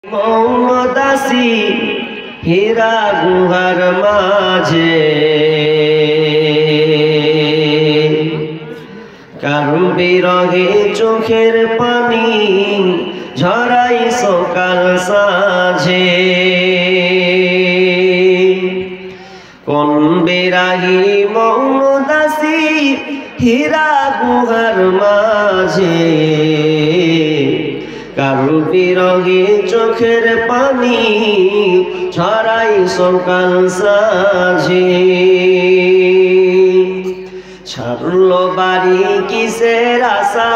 মৌনদাসী হীরা গুহার মাঝে কারণ বিরহে চোখের পানি ঝরাই সকাল সাঁঝে। কোন বিরাগী মৌনদাসী হীরা গুহার মাঝে কারু বিরহে চোখের পানি ছড়াই সকাল সাঁঝে। ছাড়ল বাড়ি কিসের আশায়,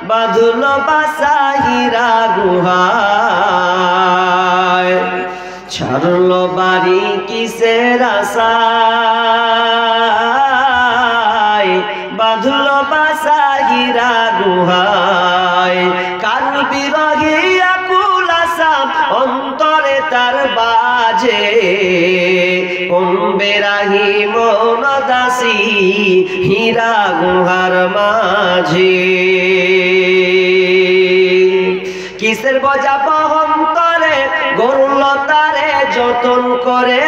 বাঁধল বাসা হীরা গুহায়। ছাড়ল বাড়ি কিসের আশায়, বাঁধল বাসা হীরা গুহায়। কার বিরহে আকুল আশা অন্তরে তার বাজে, কোন বেরাহি মৌনদাসী হীরা গুহার মাঝে। কিসের বোঝা বহন করে গরুল তারে যতন করে,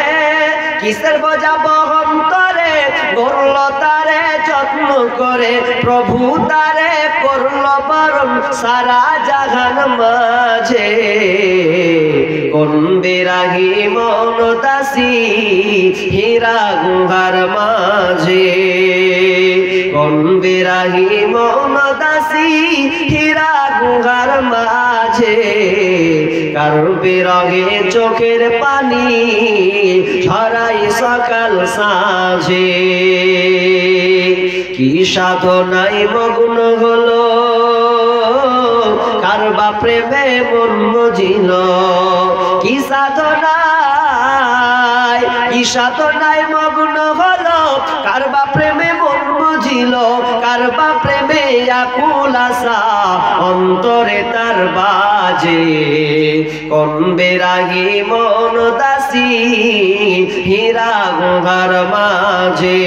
কিসের বোঝা বহন করে গরুল তারে যত্ন করে। প্রভু তারে করল বরণ সারা জাহান মাঝে, কোন বিরাগী মৌনদাসী হীরা গুহার মাঝে। কোন বিরাগী মৌনদাসী হীরা গুহার মাঝে কার বিরহে চোখের পানি ঝরাই সকাল সাঁঝে। কি সাধনায় মগ্ন হলো কার বা প্রেমে মন মজিল। কি সাধনায় মগ্ন হলো কার বা প্রেমে মন মজিল। কার বা প্রেমে আকুল আশা অন্তরে তার বাজে, কোন বেরাগী মৌনদাসী হীরা গুহার মাঝে।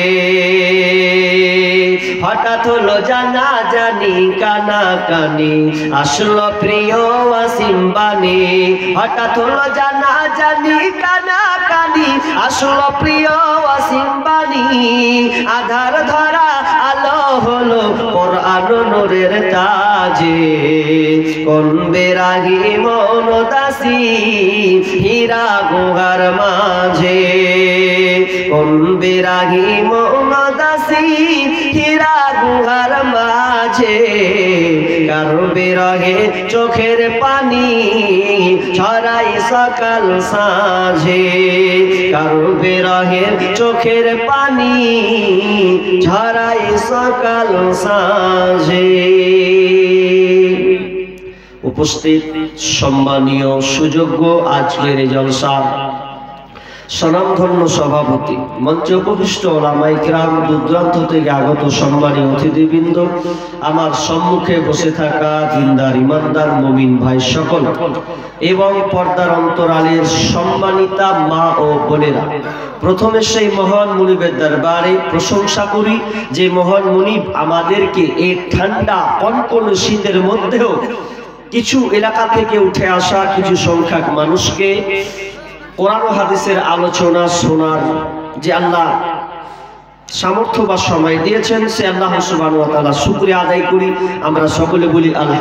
হঠাৎ হলো জানা জানি কানা কানি আসলো প্রিয় ওয়াসিম বাণী। হঠাৎ হলো জানা জানি কানা কানি আসলো প্রিয় ওয়াসিম বাণী। আধার ধরা আলো হলো কোরআন নূরের তাজে, কোন বেরাগী মৌনদাসী হীরা গুহার মাঝে। কোন বেরাগী মৌনদাসী হীরা গুহার মাঝে কার বিরহে চোখের পানি ছড়াই সকাল সাঁঝে। কার বিরহে চোখের পানি ছড়াই সকাল সাঁঝে। উপস্থিত সম্মানীয় সুযোগ্য আজকের এই জলসার স্বনামধন্য সভাপতি, মঞ্চে উপবিষ্ট ওলামায়ে কিরাম, দূরদূরান্ত থেকে আগত সম্মানীয় অতিথিবৃন্দ, আমার সম্মুখে বসে থাকা দিনদার ইমানদার মুমিন ভাই সকল এবং পর্দার অন্তরালের সম্মানিতা মা ও বোনেরা, প্রথমে সেই মহান মুনিবের দরবারে প্রশংসা করি যে মহান মুনিব আমাদেরকে এই ঠান্ডা কনকনে শীতের মধ্যেও কিছু এলাকা থেকে উঠে আসা কিছু সংখ্যক মানুষকে কোরআন ও হাদিসের আলোচনা শোনার যে আল্লাহ সামর্থ্য বা সময় দিয়েছেন, সে আল্লাহ সুবহানাহু ওয়া তাআলা শুকরিয়া আদায় করি। আমরা সকলে বলি আলহামদুলিল্লাহ।